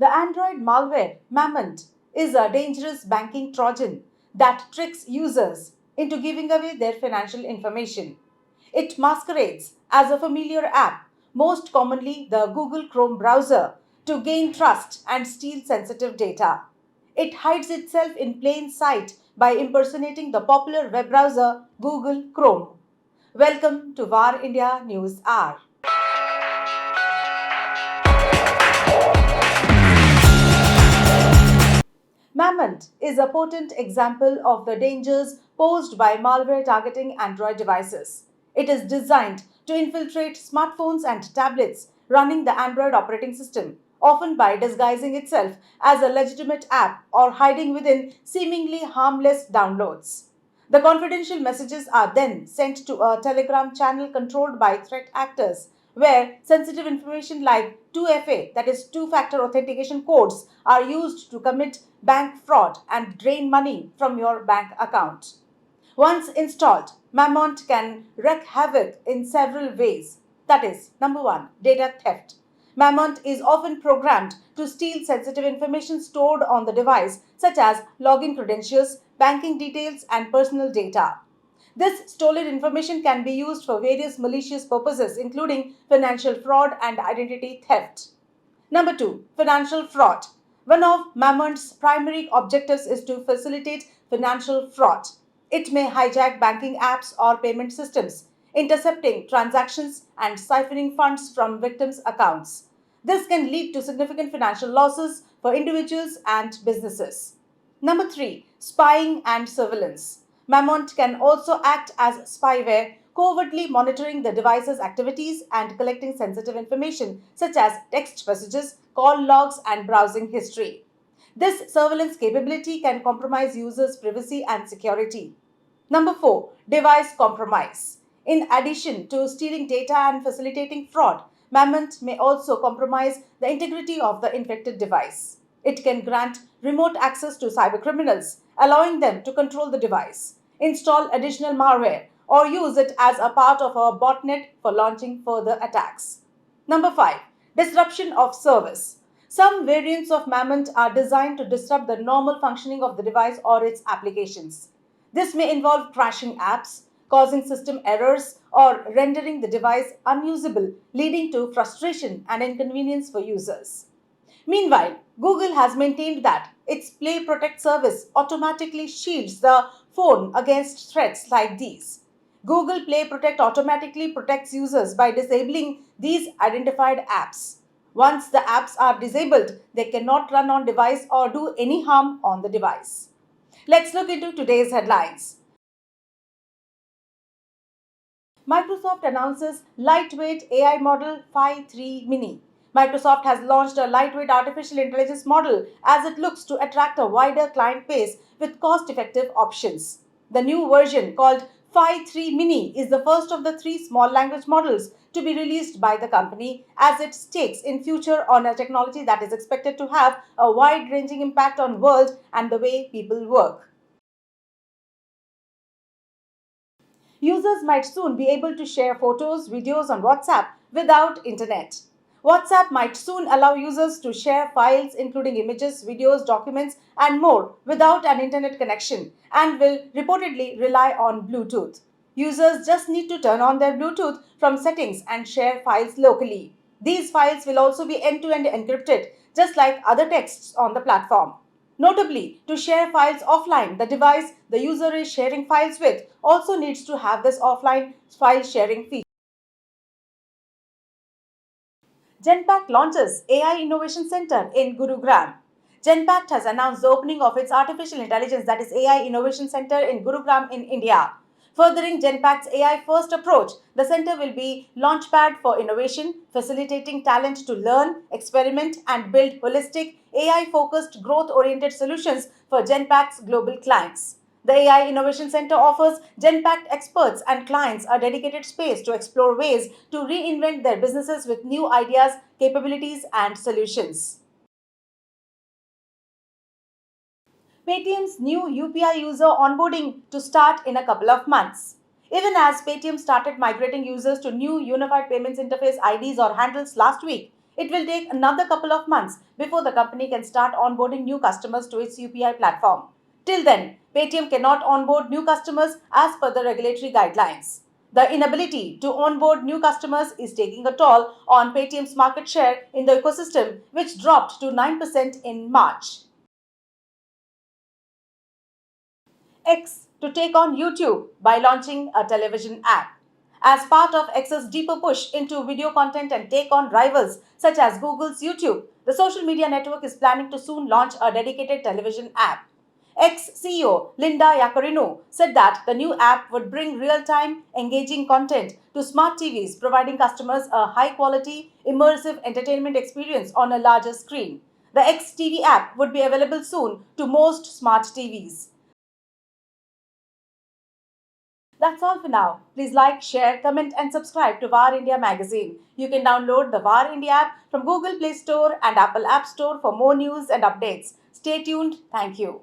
The Android malware Mammoth is a dangerous banking Trojan that tricks users into giving away their financial information. It masquerades as a familiar app, most commonly the Google Chrome browser, to gain trust and steal sensitive data. It hides itself in plain sight by impersonating the popular web browser Google Chrome. Welcome to VAR India News Hour. Mammoth is a potent example of the dangers posed by malware targeting Android devices. It is designed to infiltrate smartphones and tablets running the Android operating system, often by disguising itself as a legitimate app or hiding within seemingly harmless downloads. The confidential messages are then sent to a Telegram channel controlled by threat actors, where sensitive information like 2FA, that is two factor authentication codes, are used to commit bank fraud and drain money from your bank account. Once installed, Mammoth can wreak havoc in several ways. That is, number one, data theft. Mammoth is often programmed to steal sensitive information stored on the device, such as login credentials, banking details, and personal data. This stolen information can be used for various malicious purposes, including financial fraud and identity theft. Number two, financial fraud. One of Mammoth's primary objectives is to facilitate financial fraud. It may hijack banking apps or payment systems, intercepting transactions and siphoning funds from victims' accounts. This can lead to significant financial losses for individuals and businesses. Number three, spying and surveillance. Mammoth can also act as spyware, covertly monitoring the device's activities and collecting sensitive information such as text messages, call logs, and browsing history. This surveillance capability can compromise users' privacy and security. Number four, device compromise. In addition to stealing data and facilitating fraud, Mammoth may also compromise the integrity of the infected device. It can grant remote access to cybercriminals, allowing them to control the device, install additional malware, or use it as a part of a botnet for launching further attacks. Number five, disruption of service. Some variants of Mammoth are designed to disrupt the normal functioning of the device or its applications. This may involve crashing apps, causing system errors, or rendering the device unusable, leading to frustration and inconvenience for users. Meanwhile, Google has maintained that its Play Protect service automatically shields the phone against threats like these. Google Play Protect automatically protects users by disabling these identified apps. Once the apps are disabled, they cannot run on device or do any harm on the device. Let's look into today's headlines. Microsoft announces lightweight AI model Phi 3 Mini. Microsoft has launched a lightweight artificial intelligence model as it looks to attract a wider client base with cost effective options. The new version, called Phi 3 Mini, is the first of the three small language models to be released by the company as it stakes in future on a technology that is expected to have a wide ranging impact on world and the way people work. Users might soon be able to share photos, videos on WhatsApp without internet. WhatsApp might soon allow users to share files including images, videos, documents, and more without an internet connection and will reportedly rely on Bluetooth. Users just need to turn on their Bluetooth from settings and share files locally. These files will also be end-to-end encrypted, just like other texts on the platform. Notably, to share files offline, the device the user is sharing files with also needs to have this offline file sharing feature. Genpact launches AI Innovation Center in Gurugram. Genpact has announced the opening of its artificial intelligence, that is AI Innovation Center in Gurugram in India. Furthering Genpact's AI first approach, the center will be launchpad for innovation, facilitating talent to learn, experiment, and build holistic, AI focused, growth oriented solutions for Genpact's global clients. The AI Innovation Center offers Genpact experts and clients a dedicated space to explore ways to reinvent their businesses with new ideas, capabilities, and solutions. Paytm's new UPI user onboarding to start in a couple of months. Even as Paytm started migrating users to new Unified Payments Interface IDs or handles last week, it will take another couple of months before the company can start onboarding new customers to its UPI platform. Till then, Paytm cannot onboard new customers as per the regulatory guidelines. The inability to onboard new customers is taking a toll on Paytm's market share in the ecosystem, which dropped to 9% in March. X to take on YouTube by launching a television app. As part of X's deeper push into video content and take on rivals such as Google's YouTube, the social media network is planning to soon launch a dedicated television app. X CEO Linda Yaccarino said that the new app would bring real time, engaging content to smart TVs, providing customers a high quality, immersive entertainment experience on a larger screen. The X TV app would be available soon to most smart TVs. That's all for now. Please like, share, comment, and subscribe to VAR India magazine. You can download the VAR India app from Google Play Store and Apple App Store for more news and updates. Stay tuned. Thank you.